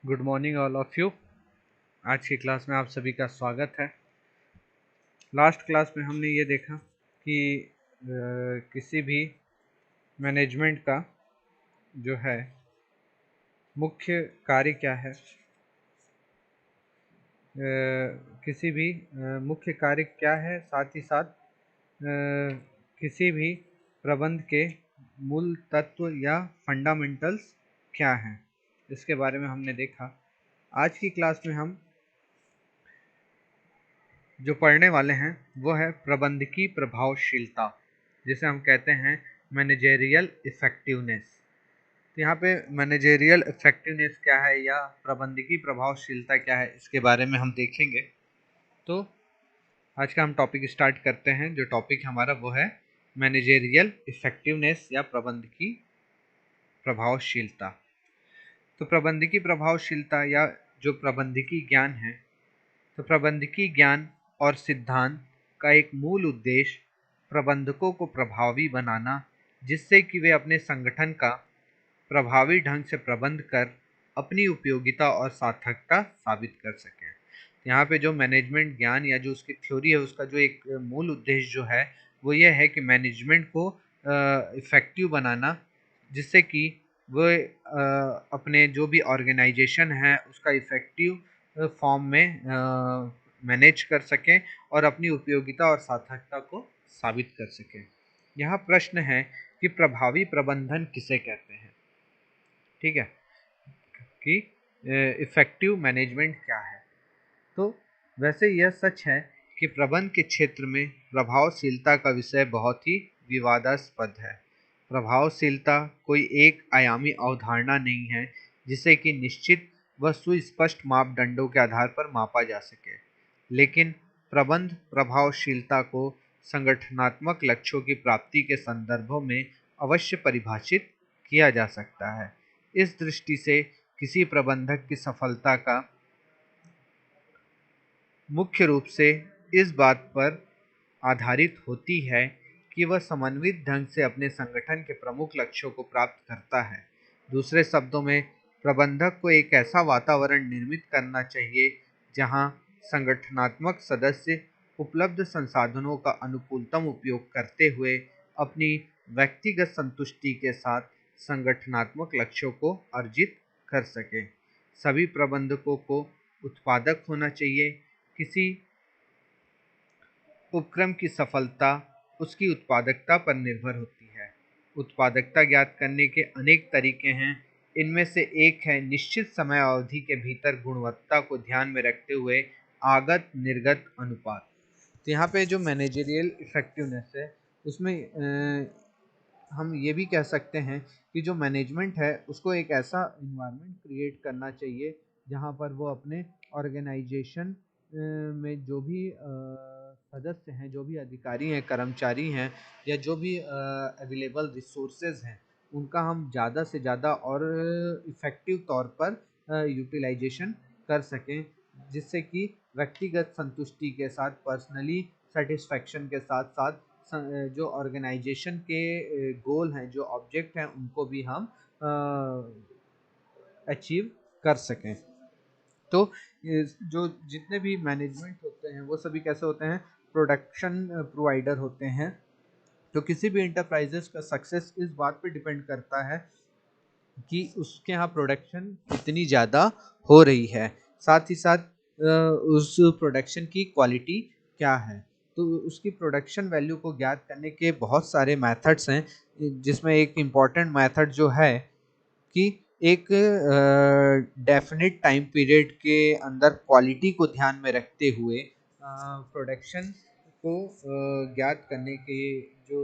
Good morning all of you. आज की class में आप सभी का स्वागत है। लास्ट क्लास में हमने ये देखा कि किसी भी मैनेजमेंट का जो है मुख्य कार्य क्या है। किसी भी मुख्य कार्य क्या है, साथ ही साथ किसी भी प्रबंध के मूल तत्व या फंडामेंटल्स क्या हैं, इसके बारे में हमने देखा। आज की क्लास में हम जो पढ़ने वाले हैं वो है प्रबंधकीय प्रभावशीलता, जिसे हम कहते हैं मैनेजेरियल इफेक्टिवनेस। तो यहाँ पे मैनेजेरियल इफेक्टिवनेस क्या है या प्रबंधकीय प्रभावशीलता क्या है, इसके बारे में हम देखेंगे। तो आज का हम टॉपिक स्टार्ट करते हैं। जो टॉपिक हमारा वो है मैनेजेरियल इफेक्टिवनेस या प्रबंधकीय प्रभावशीलता। तो प्रबंधकीय प्रभावशीलता या जो प्रबंधकीय ज्ञान है, तो प्रबंधकीय ज्ञान और सिद्धांत का एक मूल उद्देश्य प्रबंधकों को प्रभावी बनाना, जिससे कि वे अपने संगठन का प्रभावी ढंग से प्रबंध कर अपनी उपयोगिता और सार्थकता साबित कर सकें। यहाँ पे जो मैनेजमेंट ज्ञान या जो उसकी थ्योरी है, उसका जो एक मूल उद्देश्य जो है वो ये है कि मैनेजमेंट को इफ़ेक्टिव बनाना, जिससे कि वो अपने जो भी ऑर्गेनाइजेशन है उसका इफ़ेक्टिव फॉर्म में मैनेज कर सकें और अपनी उपयोगिता और सार्थकता को साबित कर सकें। यहाँ प्रश्न है कि प्रभावी प्रबंधन किसे कहते हैं। ठीक है, कि इफ़ेक्टिव मैनेजमेंट क्या है। तो वैसे यह सच है कि प्रबंध के क्षेत्र में प्रभावशीलता का विषय बहुत ही विवादास्पद है। प्रभावशीलता कोई एक आयामी अवधारणा नहीं है जिसे कि निश्चित व सुस्पष्ट मापदंडों के आधार पर मापा जा सके, लेकिन प्रबंध प्रभावशीलता को संगठनात्मक लक्ष्यों की प्राप्ति के संदर्भों में अवश्य परिभाषित किया जा सकता है। इस दृष्टि से किसी प्रबंधक की सफलता का मुख्य रूप से इस बात पर आधारित होती है कि वह समन्वित ढंग से अपने संगठन के प्रमुख लक्ष्यों को प्राप्त करता है। दूसरे शब्दों में, प्रबंधक को एक ऐसा वातावरण निर्मित करना चाहिए जहां संगठनात्मक सदस्य उपलब्ध संसाधनों का अनुकूलतम उपयोग करते हुए अपनी व्यक्तिगत संतुष्टि के साथ संगठनात्मक लक्ष्यों को अर्जित कर सकें। सभी प्रबंधकों को उत्पादक होना चाहिए। किसी उपक्रम की सफलता उसकी उत्पादकता पर निर्भर होती है। उत्पादकता ज्ञात करने के अनेक तरीके हैं। इनमें से एक है निश्चित समय अवधि के भीतर गुणवत्ता को ध्यान में रखते हुए आगत निर्गत अनुपात। तो यहाँ पे जो मैनेजरियल इफेक्टिवनेस है उसमें हम ये भी कह सकते हैं कि जो मैनेजमेंट है उसको एक ऐसा इन्वायरमेंट क्रिएट करना चाहिए जहाँ पर वो अपने ऑर्गेनाइजेशन में जो भी सदस्य हैं, जो भी अधिकारी हैं, कर्मचारी हैं, या जो भी अवेलेबल रिसोर्सेज हैं, उनका हम ज़्यादा से ज़्यादा और इफ़ेक्टिव तौर पर यूटिलाइजेशन कर सकें, जिससे कि व्यक्तिगत संतुष्टि के साथ, पर्सनली सेटिस्फैक्शन के साथ साथ जो ऑर्गेनाइजेशन के गोल हैं, जो ऑब्जेक्ट हैं, उनको भी हम अचीव कर सकें। तो जो जितने भी मैनेजमेंट होते हैं वो सभी कैसे होते हैं, प्रोडक्शन प्रोवाइडर होते हैं। तो किसी भी इंटरप्राइजेस का सक्सेस इस बात पे डिपेंड करता है कि उसके यहाँ प्रोडक्शन कितनी ज़्यादा हो रही है, साथ ही साथ उस प्रोडक्शन की क्वालिटी क्या है। तो उसकी प्रोडक्शन वैल्यू को ज्ञात करने के बहुत सारे मेथड्स हैं, जिसमें एक इम्पॉर्टेंट मेथड जो है कि एक डेफिनेट टाइम पीरियड के अंदर क्वालिटी को ध्यान में रखते हुए प्रोडक्शन को ज्ञात करने के जो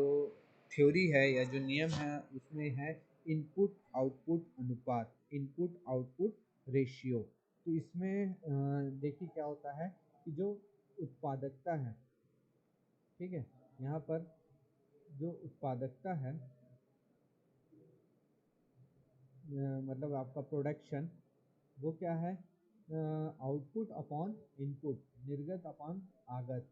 थ्योरी है या जो नियम है उसमें है इनपुट आउटपुट अनुपात, इनपुट आउटपुट रेशियो। तो इसमें देखिए क्या होता है कि जो उत्पादकता है, ठीक है, यहाँ पर जो उत्पादकता है मतलब आपका प्रोडक्शन, वो क्या है, आउटपुट अपॉन इनपुट, निर्गत अपॉन आगत,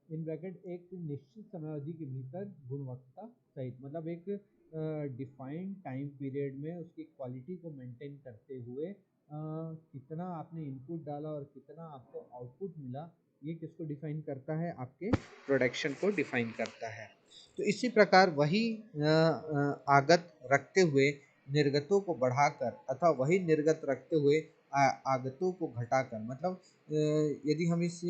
इन ब्रैकेट एक निश्चित समय अवधि के भीतर गुणवत्ता सहित, मतलब एक डिफाइंड टाइम पीरियड में उसकी क्वालिटी को मेंटेन करते हुए कितना आपने इनपुट डाला और कितना आपको आउटपुट मिला, ये किसको डिफाइन करता है? आपके प्रोडक्शन को डिफाइन करता है। तो इसी प्रकार वही आगत रखते हुए निर्गतों को बढ़ाकर अथवा वही निर्गत रखते हुए आगतों को घटाकर, मतलब यदि हम इस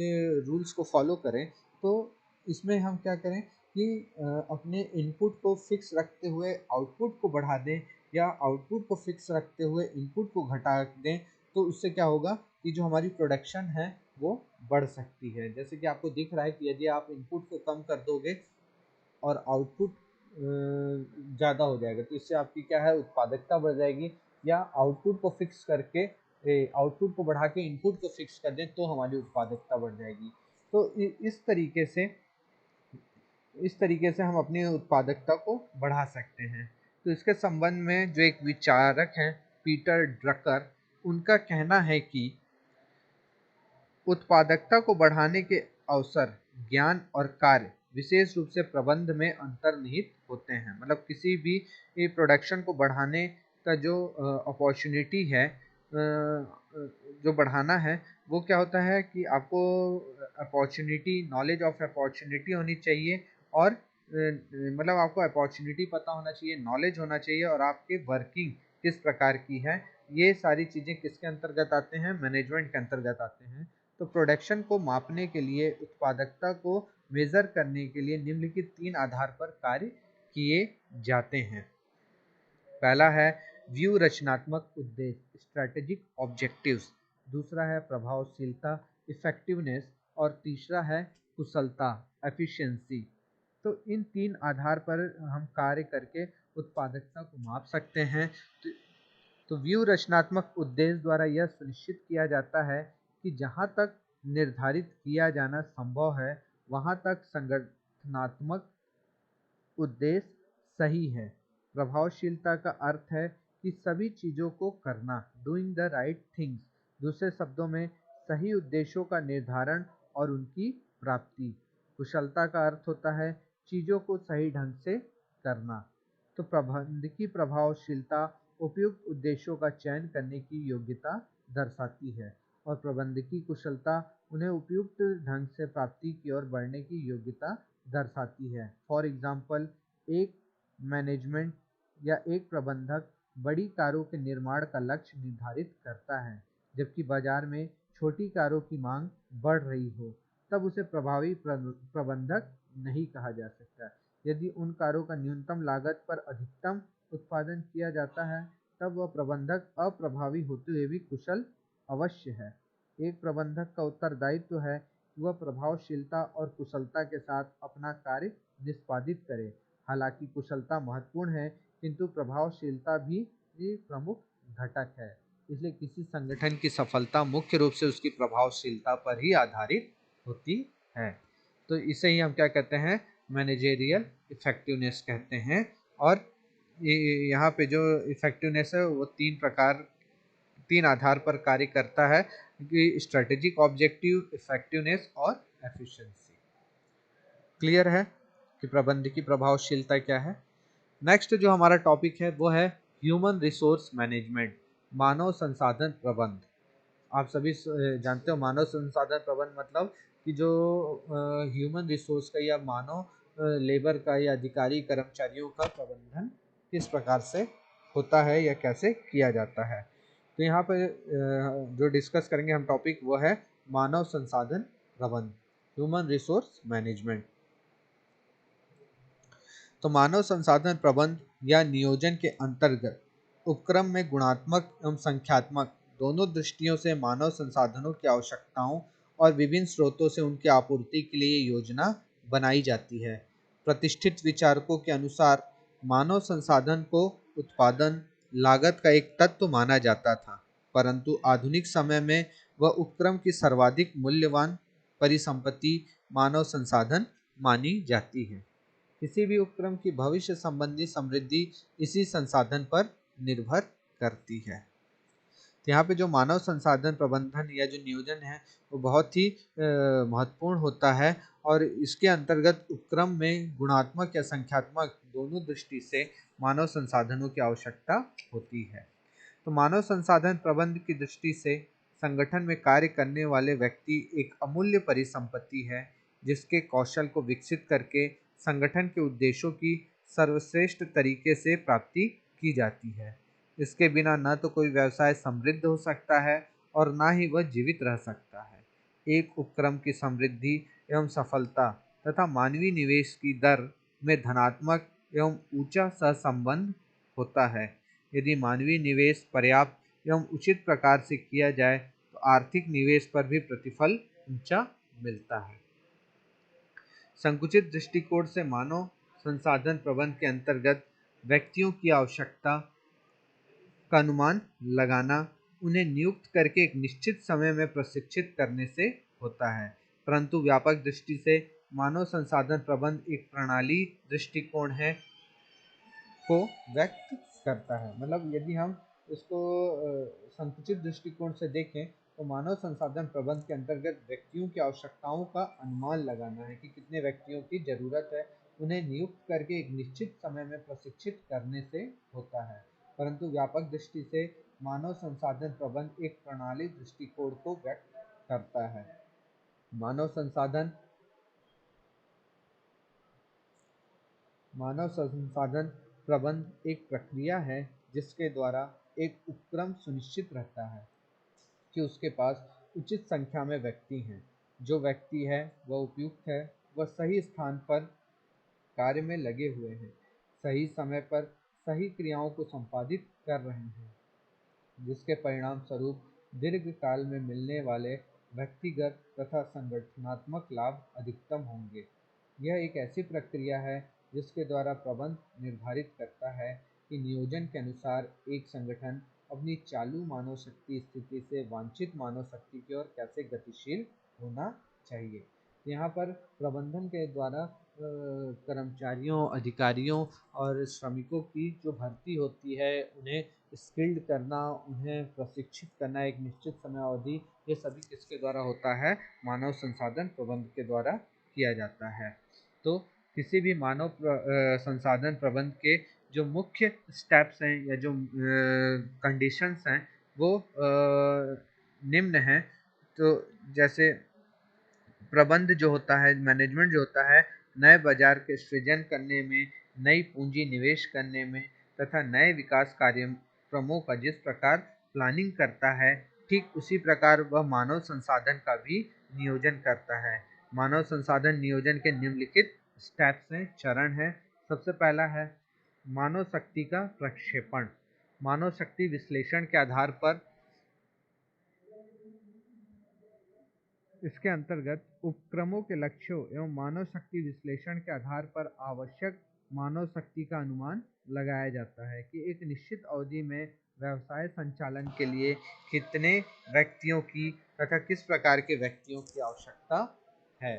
रूल्स को फॉलो करें तो इसमें हम क्या करें कि अपने इनपुट को फिक्स रखते हुए आउटपुट को बढ़ा दें या आउटपुट को फिक्स रखते हुए इनपुट को घटा दें, तो उससे क्या होगा कि जो हमारी प्रोडक्शन है वो बढ़ सकती है। जैसे कि आपको दिख रहा है कि यदि आप इनपुट को कम कर दोगे और आउटपुट ज़्यादा हो जाएगा, तो इससे आपकी क्या है, उत्पादकता बढ़ जाएगी। या आउटपुट को फिक्स करके आउटपुट को बढ़ा के इनपुट को फिक्स कर दें तो हमारी उत्पादकता बढ़ जाएगी। तो इस तरीके से हम अपनी उत्पादकता को बढ़ा सकते हैं। तो इसके संबंध में जो एक विचारक हैं पीटर ड्रकर, उनका कहना है कि उत्पादकता को बढ़ाने के अवसर ज्ञान और कार्य विशेष रूप से प्रबंध में अंतर्निहित होते हैं। मतलब किसी भी प्रोडक्शन को बढ़ाने का जो अपॉर्चुनिटी है, जो बढ़ाना है, वो क्या होता है कि आपको अपॉर्चुनिटी, नॉलेज ऑफ अपॉर्चुनिटी होनी चाहिए और मतलब आपको अपॉर्चुनिटी पता होना चाहिए, नॉलेज होना चाहिए और आपके वर्किंग किस प्रकार की है। ये सारी चीज़ें किसके अंतर्गत आते हैं? मैनेजमेंट के अंतर्गत आते हैं। तो प्रोडक्शन को मापने के लिए, उत्पादकता को मेजर करने के लिए निम्नलिखित 3 आधार पर कार्य किए जाते हैं। पहला है व्यू रचनात्मक उद्देश्य, स्ट्रैटेजिक ऑब्जेक्टिव्स। दूसरा है प्रभावशीलता, इफेक्टिवनेस। और तीसरा है कुशलता, एफिशिएंसी। तो इन 3 आधार पर हम कार्य करके उत्पादकता को माप सकते हैं। तो व्यू रचनात्मक उद्देश्य द्वारा यह सुनिश्चित किया जाता है कि जहाँ तक निर्धारित किया जाना संभव है वहाँ तक संगठनात्मक उद्देश्य सही है। प्रभावशीलता का अर्थ है कि सभी चीज़ों को करना, डूइंग द राइट थिंग्स। दूसरे शब्दों में सही उद्देश्यों का निर्धारण और उनकी प्राप्ति। कुशलता का अर्थ होता है चीज़ों को सही ढंग से करना। तो प्रबंधकीय प्रभावशीलता उपयुक्त उद्देश्यों का चयन करने की योग्यता दर्शाती है और प्रबंधकीय कुशलता उन्हें उपयुक्त ढंग से प्राप्ति की ओर बढ़ने की योग्यता दर्शाती है। फॉर एग्जाम्पल, एक मैनेजमेंट या एक प्रबंधक बड़ी कारों के निर्माण का लक्ष्य निर्धारित करता है, जबकि बाजार में छोटी कारों की मांग बढ़ रही हो, तब उसे प्रभावी प्रबंधक नहीं कहा जा सकता। यदि उन कारों का न्यूनतम लागत पर अधिकतम उत्पादन किया जाता है, तब वह प्रबंधक अप्रभावी होते हुए भी कुशल अवश्य है। एक प्रबंधक का उत्तरदायित्व है कि वह प्रभावशीलता और कुशलता के साथ अपना कार्य निष्पादित करे। हालांकि कुशलता महत्वपूर्ण है, किंतु प्रभावशीलता भी एक प्रमुख घटक है। इसलिए किसी संगठन की सफलता मुख्य रूप से उसकी प्रभावशीलता पर ही आधारित होती है। तो इसे ही हम क्या कहते हैं? मैनेजेरियल इफेक्टिवनेस कहते हैं। और यहाँ पे जो इफेक्टिवनेस है वो 3 आधार पर कार्य करता है कि स्ट्रेटेजिक ऑब्जेक्टिव, इफेक्टिवनेस और एफिशिएंसी। क्लियर है कि प्रबंधकीय प्रभावशीलता क्या है? नेक्स्ट जो हमारा टॉपिक है वो है ह्यूमन रिसोर्स मैनेजमेंट, मानव संसाधन प्रबंध। आप सभी जानते हो मानव संसाधन प्रबंध मतलब कि जो ह्यूमन रिसोर्स का या मानव लेबर का या अधिकारी कर्मचारियों का प्रबंधन किस प्रकार से होता है या कैसे किया जाता है। तो यहाँ पर जो डिस्कस करेंगे हम टॉपिक वो है मानव संसाधन प्रबंध, ह्यूमन रिसोर्स मैनेजमेंट। तो मानव संसाधन प्रबंध या नियोजन के अंतर्गत उपक्रम में गुणात्मक एवं संख्यात्मक दोनों दृष्टियों से मानव संसाधनों की आवश्यकताओं और विभिन्न स्रोतों से उनकी आपूर्ति के लिए योजना बनाई जाती है। प्रतिष्ठित विचारकों के अनुसार मानव संसाधन को उत्पादन लागत का एक तत्व माना जाता था, परंतु आधुनिक समय में वह उपक्रम की सर्वाधिक मूल्यवान परिसंपत्ति मानव संसाधन मानी जाती है। किसी भी उपक्रम की भविष्य संबंधी समृद्धि इसी संसाधन पर निर्भर करती है। तो यहाँ पे जो मानव संसाधन प्रबंधन या जो नियोजन है वो बहुत ही महत्वपूर्ण होता है और इसके अंतर्गत उपक्रम में गुणात्मक या संख्यात्मक दोनों दृष्टि से मानव संसाधनों की आवश्यकता होती है। तो मानव संसाधन प्रबंध की दृष्टि से संगठन में कार्य करने वाले व्यक्ति एक अमूल्य परिसंपत्ति है जिसके कौशल को विकसित करके संगठन के उद्देश्यों की सर्वश्रेष्ठ तरीके से प्राप्ति की जाती है। इसके बिना न तो कोई व्यवसाय समृद्ध हो सकता है और ना ही वह जीवित रह सकता है। एक उपक्रम की समृद्धि एवं सफलता तथा मानवीय निवेश की दर में धनात्मक एवं ऊंचा सहसंबंध होता है। यदि मानवीय निवेश पर्याप्त एवं उचित प्रकार से किया जाए तो आर्थिक निवेश पर भी प्रतिफल ऊंचा मिलता है। संकुचित दृष्टिकोण से मानव संसाधन प्रबंधन के अंतर्गत व्यक्तियों की आवश्यकता का अनुमान लगाना उन्हें नियुक्त करके एक निश्चित समय में प्रशिक्षित करने से होता है। परंतु व्यापक दृष्टि से मानव संसाधन प्रबंधन एक प्रणाली दृष्टिकोण है को व्यक्त करता है। मतलब यदि हम इसको संकुचित दृष्टिकोण से देखें तो मानव संसाधन प्रबंधन के अंतर्गत व्यक्तियों की आवश्यकताओं का अनुमान लगाना है कि कितने व्यक्तियों की जरूरत है, उन्हें नियुक्त करके एक निश्चित समय में प्रशिक्षित करने से होता है। परंतु व्यापक दृष्टि से मानव संसाधन प्रबंधन एक प्रणाली दृष्टिकोण को व्यक्त करता है। मानव संसाधन प्रबंधन एक प्रक्रिया है जिसके द्वारा एक उपक्रम सुनिश्चित रहता है कि उसके पास उचित संख्या में व्यक्ति हैं। जो व्यक्ति है वह उपयुक्त है, वह सही स्थान पर कार्य में लगे हुए हैं, सही समय पर सही क्रियाओं को संपादित कर रहे हैं, जिसके परिणाम स्वरूप दीर्घकाल में मिलने वाले व्यक्तिगत तथा संगठनात्मक लाभ अधिकतम होंगे। यह एक ऐसी प्रक्रिया है जिसके द्वारा प्रबंध निर्धारित करता है कि नियोजन के अनुसार एक संगठन अपनी चालू मानव शक्ति स्थिति से वांछित मानव शक्ति की ओर कैसे गतिशील होना चाहिए। यहाँ पर प्रबंधन के द्वारा कर्मचारियों, अधिकारियों और श्रमिकों की जो भर्ती होती है, उन्हें स्किल्ड करना, उन्हें प्रशिक्षित करना एक निश्चित समय अवधि, ये सभी किसके द्वारा होता है? मानव संसाधन प्रबंधन के द्वारा किया जाता है। तो किसी भी मानव संसाधन प्रबंधन के जो मुख्य स्टेप्स हैं या जो कंडीशंस हैं वो निम्न हैं। तो जैसे प्रबंध जो होता है, मैनेजमेंट जो होता है, नए बाजार के सृजन करने में, नई पूंजी निवेश करने में तथा नए विकास कार्यक्रमों का जिस प्रकार प्लानिंग करता है, ठीक उसी प्रकार वह मानव संसाधन का भी नियोजन करता है। मानव संसाधन नियोजन के निम्नलिखित स्टेप्स हैं, चरण हैं। सबसे पहला है मानव शक्ति का प्रक्षेपण। मानव शक्ति विश्लेषण के आधार पर इसके अंतर्गत उपक्रमों के लक्ष्यों एवं मानव शक्ति विश्लेषण के आधार पर आवश्यक मानव शक्ति का अनुमान लगाया जाता है कि एक निश्चित अवधि में व्यवसाय संचालन के लिए कितने व्यक्तियों की तथा किस प्रकार के व्यक्तियों की आवश्यकता है।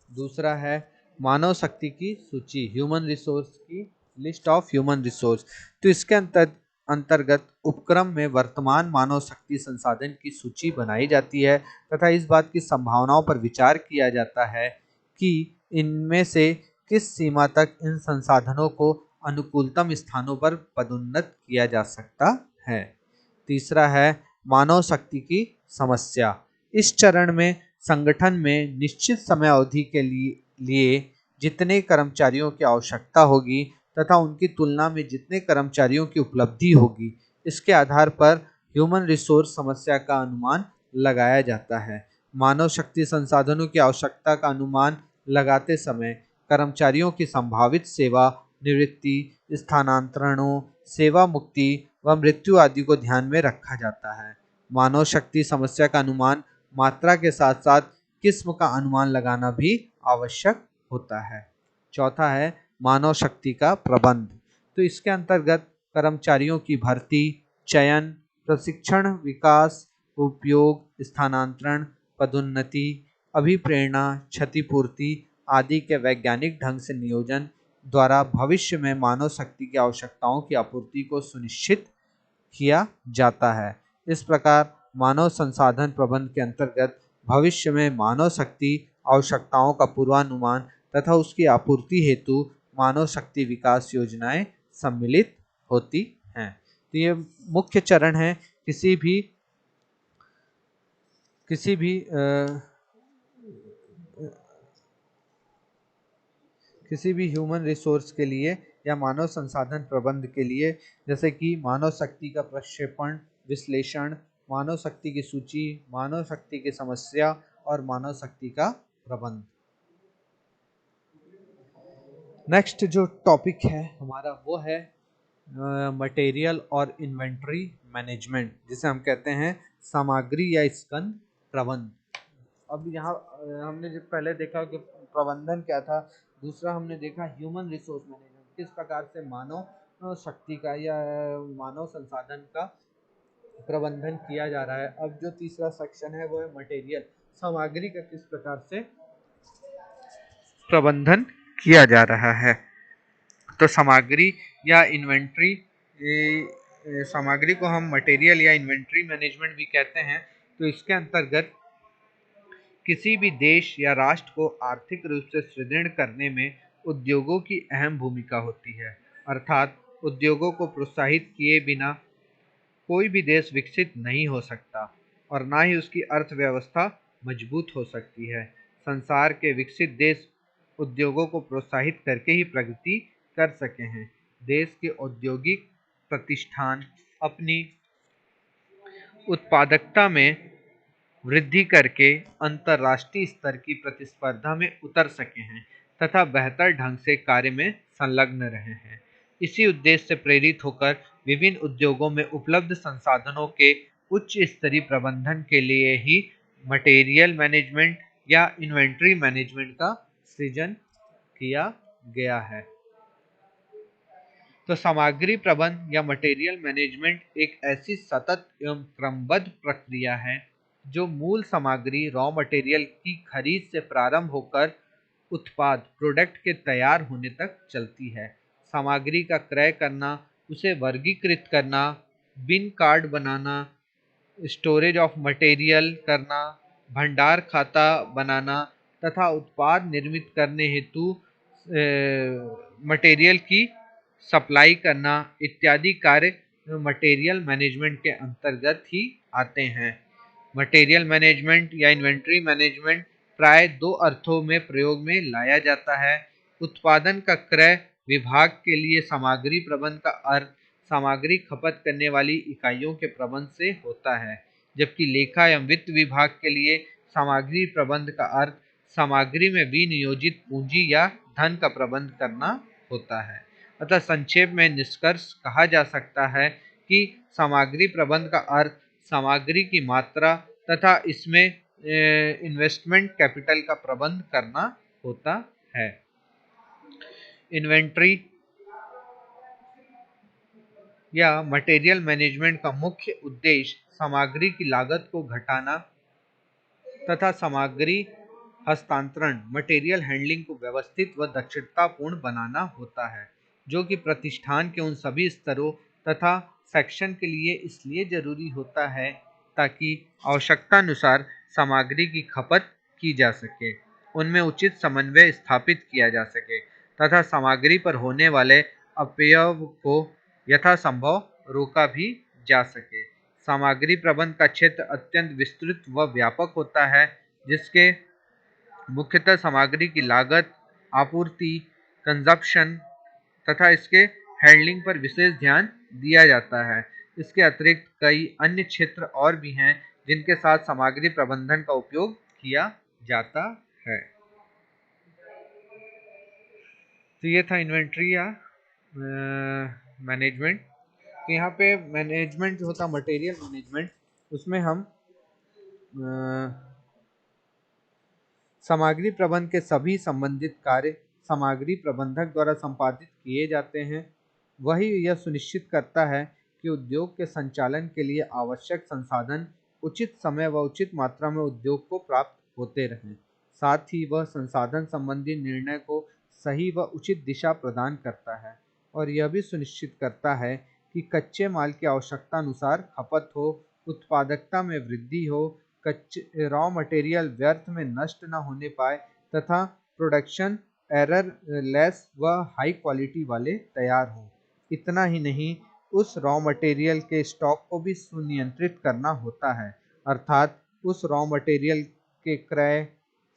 दूसरा है मानव शक्ति की सूची, ह्यूमन रिसोर्स की लिस्ट ऑफ ह्यूमन रिसोर्स। तो इसके अंतर्गत उपक्रम में वर्तमान मानव शक्ति संसाधन की सूची बनाई जाती है तथा इस बात की संभावनाओं पर विचार किया जाता है कि इनमें से किस सीमा तक इन संसाधनों को अनुकूलतम स्थानों पर पदोन्नत किया जा सकता है। तीसरा है मानव शक्ति की समस्या। इस चरण में संगठन में निश्चित समय अवधि के लिए जितने कर्मचारियों की आवश्यकता होगी तथा उनकी तुलना में जितने कर्मचारियों की उपलब्धि होगी, इसके आधार पर ह्यूमन रिसोर्स समस्या का अनुमान लगाया जाता है। मानव शक्ति संसाधनों की आवश्यकता का अनुमान लगाते समय कर्मचारियों की संभावित सेवा निवृत्ति, स्थानांतरणों, सेवा मुक्ति व मृत्यु आदि को ध्यान में रखा जाता है। मानव शक्ति समस्या का अनुमान मात्रा के साथ साथ किस्म का अनुमान लगाना भी आवश्यक होता है। चौथा है मानव शक्ति का प्रबंध। तो इसके अंतर्गत कर्मचारियों की भर्ती, चयन, प्रशिक्षण, विकास, उपयोग, स्थानांतरण, पदोन्नति, अभिप्रेरणा, क्षतिपूर्ति आदि के वैज्ञानिक ढंग से नियोजन द्वारा भविष्य में मानव शक्ति की आवश्यकताओं की आपूर्ति को सुनिश्चित किया जाता है। इस प्रकार मानव संसाधन प्रबंधन के अंतर्गत भविष्य में मानव शक्ति आवश्यकताओं का पूर्वानुमान तथा उसकी आपूर्ति हेतु मानव शक्ति विकास योजनाएं सम्मिलित होती हैं। तो ये मुख्य चरण है किसी भी किसी भी किसी भी ह्यूमन रिसोर्स के लिए या मानव संसाधन प्रबंध के लिए, जैसे कि मानव शक्ति का प्रक्षेपण, विश्लेषण, मानव शक्ति की सूची, मानव शक्ति की समस्या और मानव शक्ति का प्रबंध। नेक्स्ट जो टॉपिक है हमारा वो है मटेरियल और इन्वेंट्री मैनेजमेंट, जिसे हम कहते हैं सामग्री या स्कंद प्रबंध। अब यहाँ हमने जो पहले देखा कि प्रबंधन क्या था, दूसरा हमने देखा ह्यूमन रिसोर्स मैनेजमेंट, किस प्रकार से मानव शक्ति का या मानव संसाधन का प्रबंधन किया जा रहा है। अब जो तीसरा सेक्शन है वो है मटेरियल, सामग्री का किस प्रकार से प्रबंधन किया जा रहा है। तो सामग्री या इन्वेंट्री, सामग्री को हम मटेरियल या इन्वेंट्री मैनेजमेंट भी कहते हैं। तो इसके अंतर्गत किसी भी देश या राष्ट्र को आर्थिक रूप से सुदृढ़ करने में उद्योगों की अहम भूमिका होती है। अर्थात उद्योगों को प्रोत्साहित किए बिना कोई भी देश विकसित नहीं हो सकता और ना ही उसकी अर्थव्यवस्था मजबूत हो सकती है। संसार के विकसित देश उद्योगों को प्रोत्साहित करके ही प्रगति कर सके हैं। देश के औद्योगिक प्रतिष्ठान अपनी उत्पादकता में वृद्धि करके अंतर्राष्ट्रीय स्तर की प्रतिस्पर्धा में उतर सके हैं तथा बेहतर ढंग से कार्य में संलग्न रहे हैं। इसी उद्देश्य से प्रेरित होकर विभिन्न उद्योगों में उपलब्ध संसाधनों के उच्च स्तरीय प्रबंधन के लिए ही मटेरियल मैनेजमेंट या इन्वेंट्री मैनेजमेंट का सृजन किया गया है। तो सामग्री प्रबंधन या मटेरियल मैनेजमेंट एक ऐसी सतत एवं क्रमबद्ध प्रक्रिया है जो मूल सामग्री रॉ मटेरियल की खरीद से प्रारंभ होकर उत्पाद प्रोडक्ट के तैयार होने तक चलती है। सामग्री का क्रय करना, उसे वर्गीकृत करना, बिन कार्ड बनाना, स्टोरेज ऑफ मटेरियल करना, भंडार खाता बनाना तथा उत्पाद निर्मित करने हेतु मटेरियल की सप्लाई करना इत्यादि कार्य मटेरियल मैनेजमेंट के अंतर्गत ही आते हैं। मटेरियल मैनेजमेंट या इन्वेंट्री मैनेजमेंट प्राय दो अर्थों में प्रयोग में लाया जाता है। उत्पादन का क्रय विभाग के लिए सामग्री प्रबंध का अर्थ सामग्री खपत करने वाली इकाइयों के प्रबंध से होता है, जबकि लेखा एवं वित्त विभाग के लिए सामग्री प्रबंध का अर्थ सामग्री में विनियोजित पूंजी या धन का प्रबंध करना होता है। अतः संक्षेप में निष्कर्ष कहा जा सकता है कि सामग्री प्रबंध का अर्थ सामग्री की मात्रा तथा इसमें इन्वेस्टमेंट कैपिटल का प्रबंध करना होता है। इन्वेंट्री या मटेरियल मैनेजमेंट का मुख्य उद्देश्य सामग्री की लागत को घटाना तथा सामग्री हस्तांतरण मटेरियल हैंडलिंग को व्यवस्थित व दक्षतापूर्ण बनाना होता है, जो कि प्रतिष्ठान के उन सभी स्तरों तथा सेक्शन के लिए इसलिए जरूरी होता है ताकि आवश्यकतानुसार सामग्री की खपत की जा सके, उनमें उचित समन्वय स्थापित किया जा सके तथा सामग्री पर होने वाले अपव्यय को यथासंभव रोका भी जा सके। सामग्री प्रबंध का क्षेत्र अत्यंत विस्तृत व व्यापक होता है, जिसके मुख्यतः सामग्री की लागत, आपूर्ति, कंजप्शन तथा इसके हैंडलिंग पर विशेष ध्यान दिया जाता है। इसके अतिरिक्त कई अन्य क्षेत्र और भी हैं जिनके साथ सामग्री प्रबंधन का उपयोग किया जाता है। तो ये था इन्वेंट्री या मैनेजमेंट। तो यहाँ पे मैनेजमेंट जो होता मटेरियल मैनेजमेंट, उसमें हम सामग्री प्रबंध के सभी संबंधित कार्य सामग्री प्रबंधक द्वारा संपादित किए जाते हैं। वही यह सुनिश्चित करता है कि उद्योग के संचालन के लिए आवश्यक संसाधन उचित समय व उचित मात्रा में उद्योग को प्राप्त होते रहें। साथ ही वह संसाधन संबंधी निर्णय को सही व उचित दिशा प्रदान करता है और यह भी सुनिश्चित करता है कि कच्चे माल की आवश्यकता अनुसार खपत हो, उत्पादकता में वृद्धि हो, कच्चे रॉ मटेरियल व्यर्थ में नष्ट न होने पाए तथा प्रोडक्शन एरर लेस व हाई क्वालिटी वाले तैयार हों। इतना ही नहीं, उस रॉ मटेरियल के स्टॉक को भी सुनियंत्रित करना होता है, अर्थात उस रॉ मटेरियल के क्रय,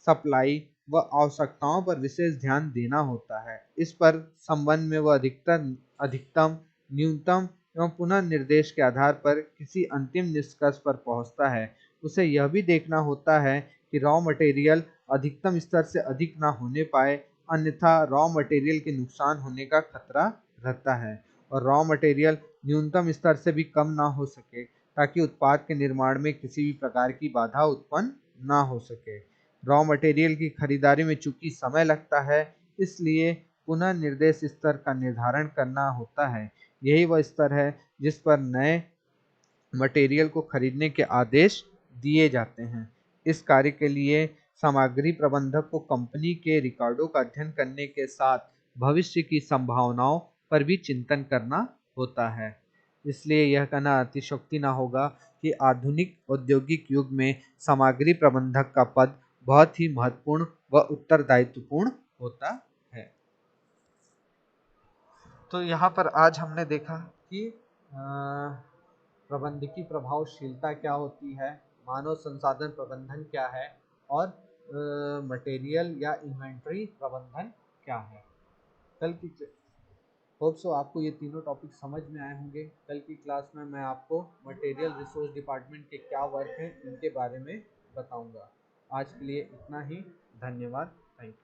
सप्लाई व आवश्यकताओं पर विशेष ध्यान देना होता है। इस पर संबंध में वह अधिकतम, न्यूनतम एवं पुनः निर्देश के आधार पर किसी अंतिम निष्कर्ष पर पहुंचता है। उसे यह भी देखना होता है कि रॉ मटेरियल अधिकतम स्तर से अधिक ना होने पाए, अन्यथा रॉ मटेरियल के नुकसान होने का खतरा रहता है, और रॉ मटेरियल न्यूनतम स्तर से भी कम ना हो सके ताकि उत्पाद के निर्माण में किसी भी प्रकार की बाधा उत्पन्न ना हो सके। रॉ मटेरियल की खरीदारी में चूंकि समय लगता है, इसलिए पुनः निर्देश स्तर का निर्धारण करना होता है। यही वह स्तर है जिस पर नए मटेरियल को खरीदने के आदेश दिए जाते हैं। इस कार्य के लिए सामग्री प्रबंधक को कंपनी के रिकॉर्डों का अध्ययन करने के साथ भविष्य की संभावनाओं पर भी चिंतन करना होता है। इसलिए यह कहना अतिशयोक्ति ना होगा कि आधुनिक औद्योगिक युग में सामग्री प्रबंधक का पद बहुत ही महत्वपूर्ण व उत्तरदायित्वपूर्ण होता है। तो यहाँ पर आज हमने देखा कि प्रबंधकीय प्रभावशीलता क्या होती है, मानव संसाधन प्रबंधन क्या है, और मटेरियल या इन्वेंट्री प्रबंधन क्या है। कल की होप सो आपको ये तीनों टॉपिक समझ में आए होंगे। कल की क्लास में मैं आपको मटेरियल रिसोर्स डिपार्टमेंट के क्या वर्क हैं इनके बारे में बताऊंगा। आज के लिए इतना ही। धन्यवाद। Thank you.